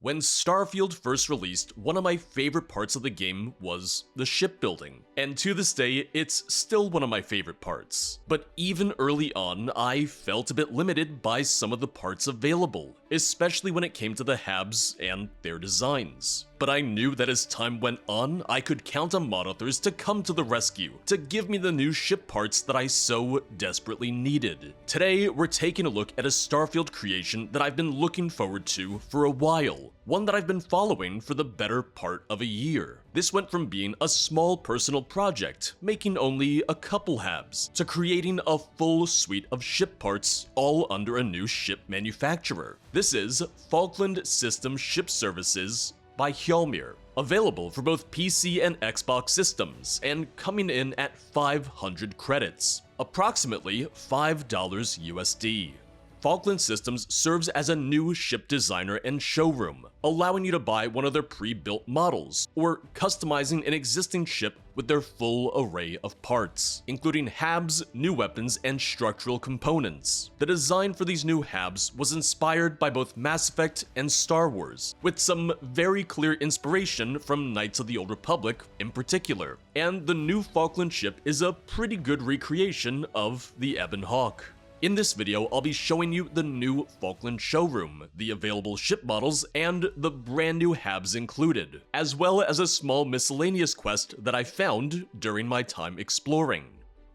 When Starfield first released, one of my favorite parts of the game was the shipbuilding, and to this day, it's still one of my favorite parts. But even early on, I felt a bit limited by some of the parts available, especially when it came to the Habs and their designs. But I knew that as time went on, I could count on mod authors to come to the rescue, to give me the new ship parts that I so desperately needed. Today, we're taking a look at a Starfield creation that I've been looking forward to for a while, one that I've been following for the better part of a year. This went from being a small personal project, making only a couple Habs, to creating a full suite of ship parts, all under a new ship manufacturer. This is Falkland System Ship Services by Hjálmir, available for both PC and Xbox systems, and coming in at 500 credits, approximately $5 USD. Falkland Systems serves as a new ship designer and showroom, allowing you to buy one of their pre-built models, or customizing an existing ship with their full array of parts, including Habs, new weapons, and structural components. The design for these new Habs was inspired by both Mass Effect and Star Wars, with some very clear inspiration from Knights of the Old Republic in particular, and the new Falkland ship is a pretty good recreation of the Ebon Hawk. In this video, I'll be showing you the new Falkland showroom, the available ship models, and the brand new Habs included, as well as a small miscellaneous quest that I found during my time exploring.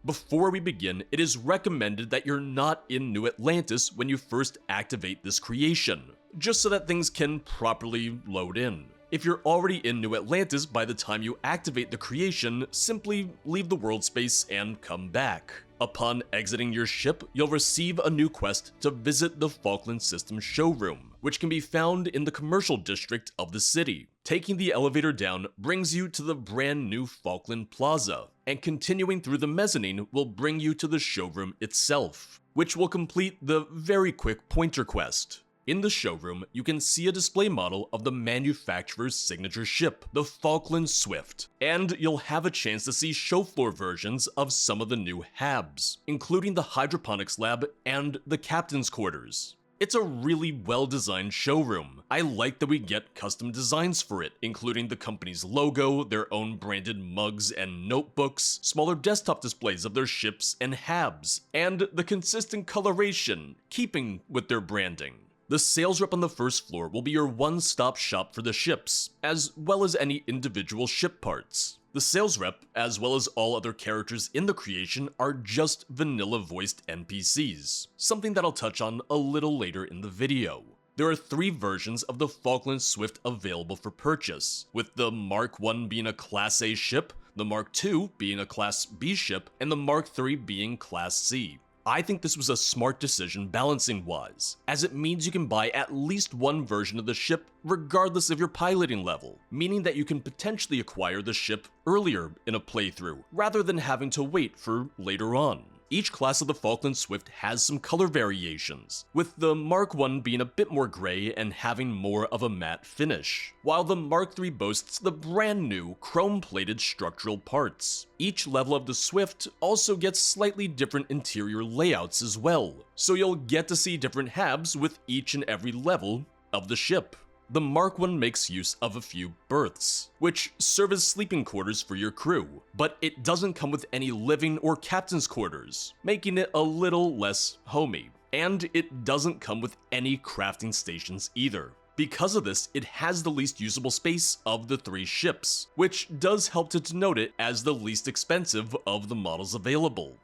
Before we begin, it is recommended that you're not in New Atlantis when you first activate this creation, just so that things can properly load in. If you're already in New Atlantis by the time you activate the creation, simply leave the world space and come back. Upon exiting your ship, you'll receive a new quest to visit the Falkland Systems showroom, which can be found in the commercial district of the city. Taking the elevator down brings you to the brand new Falkland Plaza, and continuing through the mezzanine will bring you to the showroom itself, which will complete the very quick pointer quest. In the showroom, you can see a display model of the manufacturer's signature ship, the Falkland Swift, and you'll have a chance to see show floor versions of some of the new Habs, including the hydroponics lab and the captain's quarters. It's a really well-designed showroom. I like that we get custom designs for it, including the company's logo, their own branded mugs and notebooks, smaller desktop displays of their ships and Habs, and the consistent coloration, keeping with their branding. The sales rep on the first floor will be your one-stop shop for the ships, as well as any individual ship parts. The sales rep, as well as all other characters in the creation, are just vanilla-voiced NPCs, something that I'll touch on a little later in the video. There are 3 versions of the Falkland Swift available for purchase, with the Mark I being a Class A ship, the Mark II being a Class B ship, and the Mark III being Class C. I think this was a smart decision balancing-wise, as it means you can buy at least one version of the ship regardless of your piloting level, meaning that you can potentially acquire the ship earlier in a playthrough, rather than having to wait for later on. Each class of the Falkland Swift has some color variations, with the Mark I being a bit more gray and having more of a matte finish, while the Mark III boasts the brand new chrome-plated structural parts. Each level of the Swift also gets slightly different interior layouts as well, so you'll get to see different Habs with each and every level of the ship. The Mark I makes use of a few berths, which serve as sleeping quarters for your crew, but it doesn't come with any living or captain's quarters, making it a little less homey. And it doesn't come with any crafting stations either. Because of this, it has the least usable space of the 3 ships, which does help to denote it as the least expensive of the models available.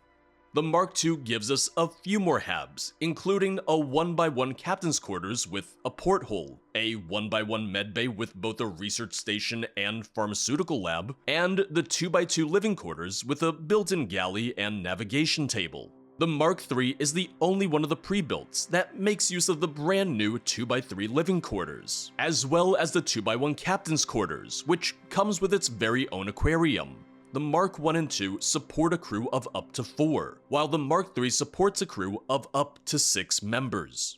The Mark II gives us a few more Habs, including a 1x1 captain's quarters with a porthole, a 1x1 medbay with both a research station and pharmaceutical lab, and the 2x2 living quarters with a built-in galley and navigation table. The Mark III is the only one of the pre-builts that makes use of the brand new 2x3 living quarters, as well as the 2x1 captain's quarters, which comes with its very own aquarium. The Mark I and II support a crew of up to 4, while the Mark III supports a crew of up to 6 members.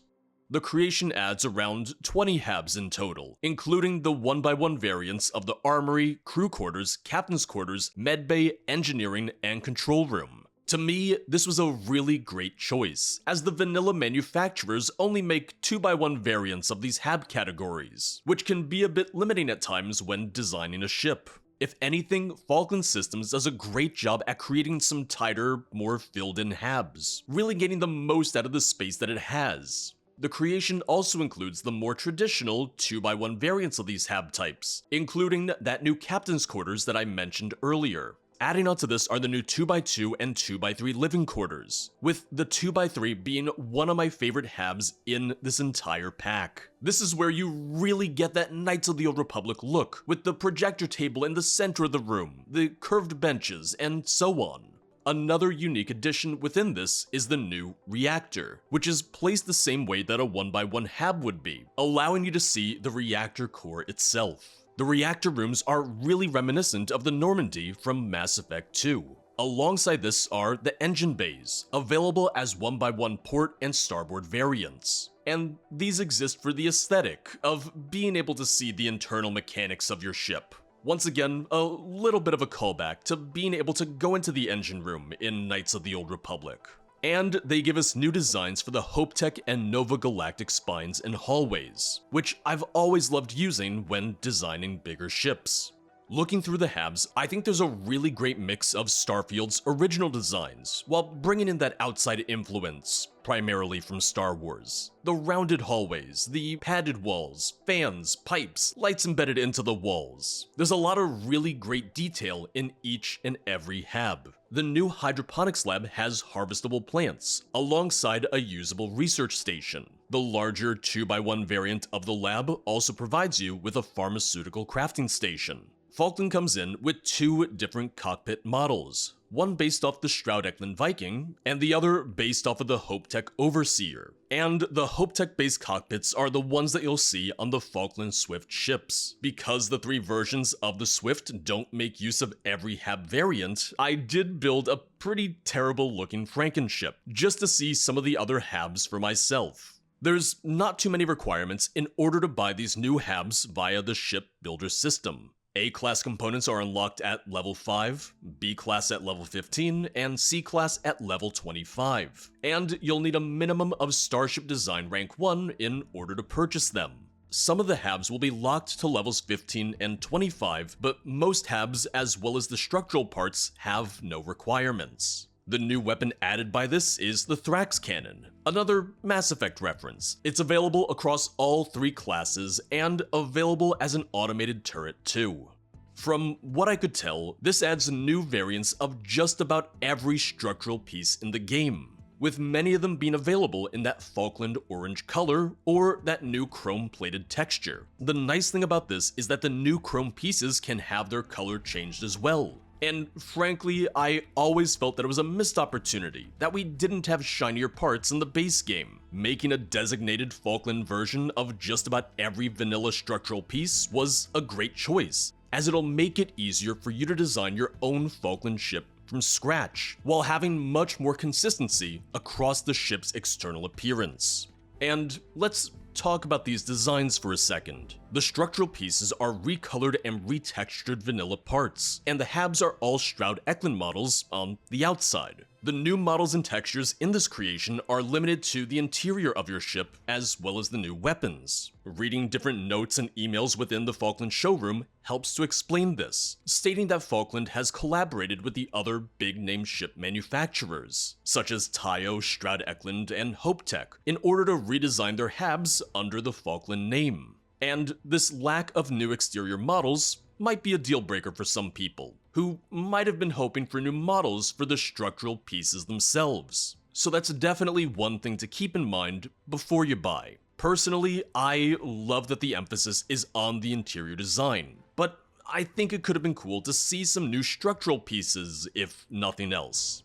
The creation adds around 20 Habs in total, including the 1x1 variants of the armory, crew quarters, captain's quarters, medbay, engineering, and control room. To me, this was a really great choice, as the vanilla manufacturers only make 2x1 variants of these Hab categories, which can be a bit limiting at times when designing a ship. If anything, Falkland Systems does a great job at creating some tighter, more filled-in Habs, really getting the most out of the space that it has. The creation also includes the more traditional 2x1 variants of these Hab types, including that new captain's quarters that I mentioned earlier. Adding onto this are the new 2x2 and 2x3 living quarters, with the 2x3 being one of my favorite Habs in this entire pack. This is where you really get that Knights of the Old Republic look, with the projector table in the center of the room, the curved benches, and so on. Another unique addition within this is the new reactor, which is placed the same way that a 1x1 Hab would be, allowing you to see the reactor core itself. The reactor rooms are really reminiscent of the Normandy from Mass Effect 2. Alongside this are the engine bays, available as 1x1 port and starboard variants. And these exist for the aesthetic of being able to see the internal mechanics of your ship. Once again, a little bit of a callback to being able to go into the engine room in Knights of the Old Republic. And they give us new designs for the Avontech and Nova Galactic spines and hallways, which I've always loved using when designing bigger ships. Looking through the Habs, I think there's a really great mix of Starfield's original designs, while bringing in that outside influence, primarily from Star Wars. The rounded hallways, the padded walls, fans, pipes, lights embedded into the walls. There's a lot of really great detail in each and every Hab. The new hydroponics lab has harvestable plants, alongside a usable research station. The larger 2x1 variant of the lab also provides you with a pharmaceutical crafting station. Falkland comes in with two different cockpit models, one based off the Stroud-Eklund Viking, and the other based off of the Avontech Overseer. And the Avontech-based cockpits are the ones that you'll see on the Falkland Swift ships. Because the three versions of the Swift don't make use of every Hab variant, I did build a pretty terrible looking Frankenship, just to see some of the other Habs for myself. There's not too many requirements in order to buy these new Habs via the ship builder system. A-class components are unlocked at level 5, B-class at level 15, and C-class at level 25. And you'll need a minimum of Starship Design rank 1 in order to purchase them. Some of the Habs will be locked to levels 15 and 25, but most Habs, as well as the structural parts, have no requirements. The new weapon added by this is the Thrax Cannon, another Mass Effect reference. It's available across all three classes and available as an automated turret too. From what I could tell, this adds new variants of just about every structural piece in the game, with many of them being available in that Falkland orange color or that new chrome-plated texture. The nice thing about this is that the new chrome pieces can have their color changed as well. And frankly, I always felt that it was a missed opportunity that we didn't have shinier parts in the base game. Making a designated Falkland version of just about every vanilla structural piece was a great choice, as it'll make it easier for you to design your own Falkland ship from scratch, while having much more consistency across the ship's external appearance. And let's talk about these designs for a second. The structural pieces are recolored and retextured vanilla parts, and the Habs are all Stroud-Eklund models on the outside. The new models and textures in this creation are limited to the interior of your ship, as well as the new weapons. Reading different notes and emails within the Falkland showroom helps to explain this, stating that Falkland has collaborated with the other big-name ship manufacturers, such as Tayo, Stroud-Eklund, and Avontech, in order to redesign their Habs under the Falkland name. And this lack of new exterior models might be a deal breaker for some people, who might have been hoping for new models for the structural pieces themselves. So that's definitely one thing to keep in mind before you buy. Personally, I love that the emphasis is on the interior design, but I think it could have been cool to see some new structural pieces, if nothing else.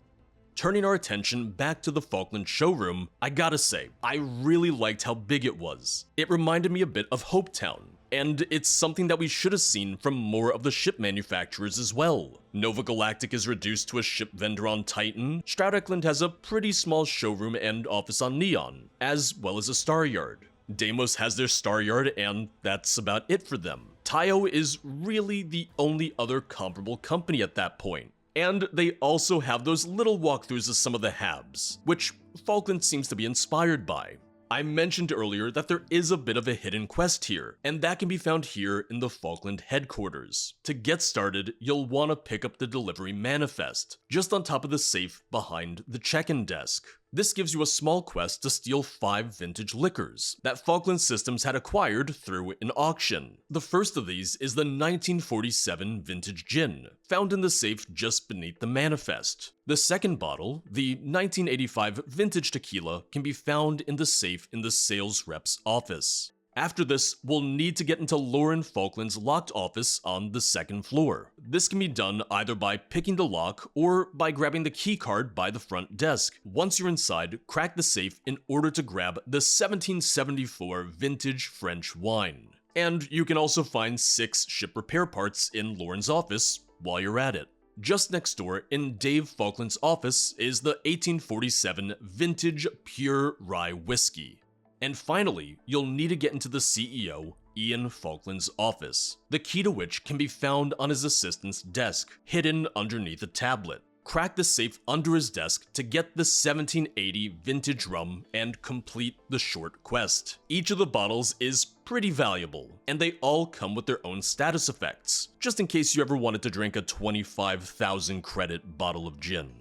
Turning our attention back to the Falkland showroom, I gotta say, I really liked how big it was. It reminded me a bit of Hopetown, and it's something that we should have seen from more of the ship manufacturers as well. Nova Galactic is reduced to a ship vendor on Titan, Stroud-Eklund has a pretty small showroom and office on Neon, as well as a Star Yard. Deimos has their Star Yard, and that's about it for them. Tayo is really the only other comparable company at that point. And they also have those little walkthroughs of some of the Habs, which Falkland seems to be inspired by. I mentioned earlier that there is a bit of a hidden quest here, and that can be found here in the Falkland headquarters. To get started, you'll want to pick up the delivery manifest, just on top of the safe behind the check-in desk. This gives you a small quest to steal 5 vintage liquors that Falkland Systems had acquired through an auction. The first of these is the 1947 vintage gin, found in the safe just beneath the manifest. The second bottle, the 1985 vintage tequila, can be found in the safe in the sales rep's office. After this, we'll need to get into Lauren Falkland's locked office on the second floor. This can be done either by picking the lock or by grabbing the key card by the front desk. Once you're inside, crack the safe in order to grab the 1774 vintage French wine. And you can also find 6 ship repair parts in Lauren's office while you're at it. Just next door, in Dave Falkland's office, is the 1847 vintage pure rye whiskey. And finally, you'll need to get into the CEO, Ian Falkland's office, the key to which can be found on his assistant's desk, hidden underneath a tablet. Crack the safe under his desk to get the 1780 vintage rum and complete the short quest. Each of the bottles is pretty valuable, and they all come with their own status effects, just in case you ever wanted to drink a 25,000 credit bottle of gin.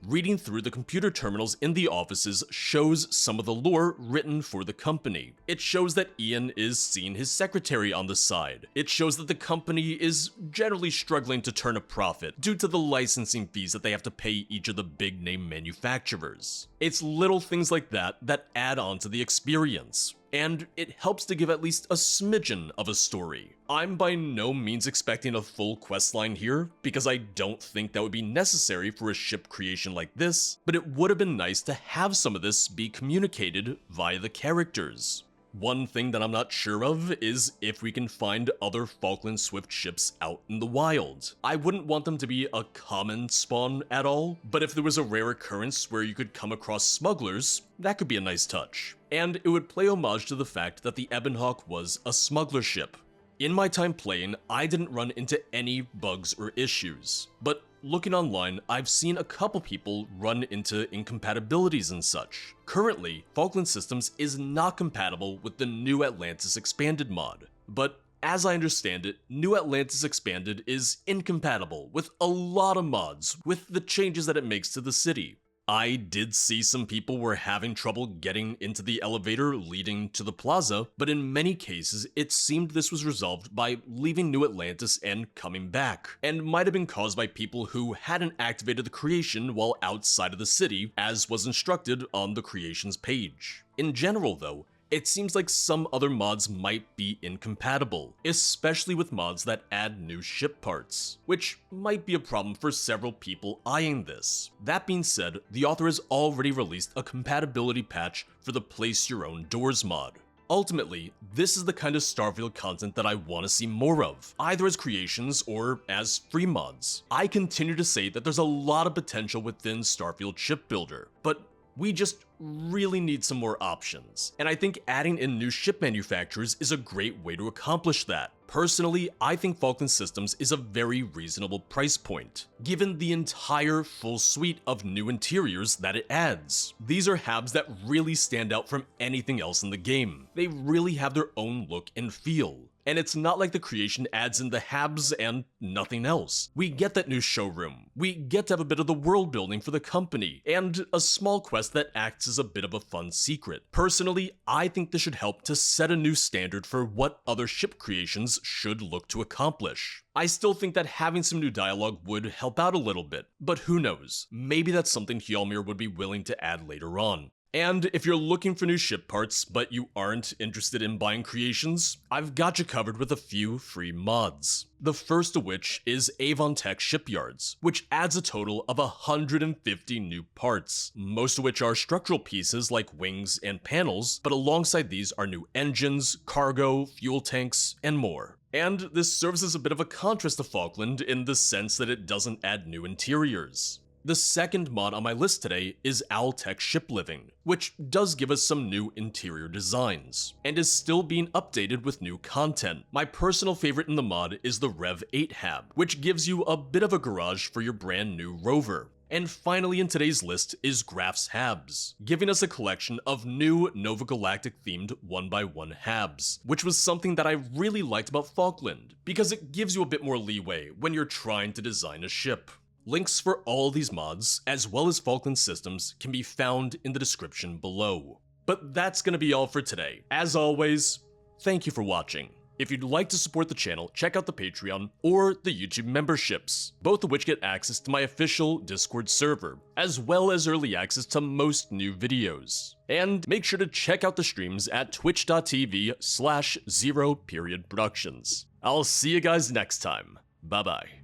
Reading through the computer terminals in the offices shows some of the lore written for the company. It shows that Ian is seeing his secretary on the side. It shows that the company is generally struggling to turn a profit due to the licensing fees that they have to pay each of the big name manufacturers. It's little things like that that add on to the experience, and it helps to give at least a smidgen of a story. I'm by no means expecting a full questline here, because I don't think that would be necessary for a ship creation like this, but it would have been nice to have some of this be communicated via the characters. One thing that I'm not sure of is if we can find other Falkland Swift ships out in the wild. I wouldn't want them to be a common spawn at all, but if there was a rare occurrence where you could come across smugglers, that could be a nice touch. And it would play homage to the fact that the Ebonhawk was a smuggler ship. In my time playing, I didn't run into any bugs or issues, but looking online, I've seen a couple people run into incompatibilities and such. Currently, Falkland Systems is not compatible with the New Atlantis Expanded mod, but as I understand it, New Atlantis Expanded is incompatible with a lot of mods with the changes that it makes to the city. I did see some people were having trouble getting into the elevator leading to the plaza, but in many cases it seemed this was resolved by leaving New Atlantis and coming back, and might have been caused by people who hadn't activated the creation while outside of the city, as was instructed on the creations page. In general though, it seems like some other mods might be incompatible, especially with mods that add new ship parts, which might be a problem for several people eyeing this. That being said, the author has already released a compatibility patch for the Place Your Own Doors mod. Ultimately, this is the kind of Starfield content that I want to see more of, either as creations or as free mods. I continue to say that there's a lot of potential within Starfield Shipbuilder, but we just really need some more options, and I think adding in new ship manufacturers is a great way to accomplish that. Personally, I think Falkland Systems is a very reasonable price point, given the entire full suite of new interiors that it adds. These are Habs that really stand out from anything else in the game. They really have their own look and feel. And it's not like the creation adds in the Habs and nothing else. We get that new showroom, we get to have a bit of the world building for the company, and a small quest that acts as a bit of a fun secret. Personally, I think this should help to set a new standard for what other ship creations should look to accomplish. I still think that having some new dialogue would help out a little bit, but who knows, maybe that's something Hjálmir would be willing to add later on. And if you're looking for new ship parts, but you aren't interested in buying creations, I've got you covered with a few free mods. The first of which is Avontech Shipyards, which adds a total of 150 new parts, most of which are structural pieces like wings and panels, but alongside these are new engines, cargo, fuel tanks, and more. And this serves as a bit of a contrast to Falkland in the sense that it doesn't add new interiors. The second mod on my list today is Avontech Shipyards, which does give us some new interior designs, and is still being updated with new content. My personal favorite in the mod is the Rev 8 Hab, which gives you a bit of a garage for your brand new rover. And finally in today's list is Graf's Habs, giving us a collection of new Nova Galactic themed 1x1 Habs, which was something that I really liked about Falkland, because it gives you a bit more leeway when you're trying to design a ship. Links for all these mods, as well as Falkland systems, can be found in the description below. But that's gonna be all for today. As always, thank you for watching. If you'd like to support the channel, check out the Patreon or the YouTube memberships, both of which get access to my official Discord server, as well as early access to most new videos. And make sure to check out the streams at twitch.tv/0periodproductions. I'll see you guys next time. Bye bye.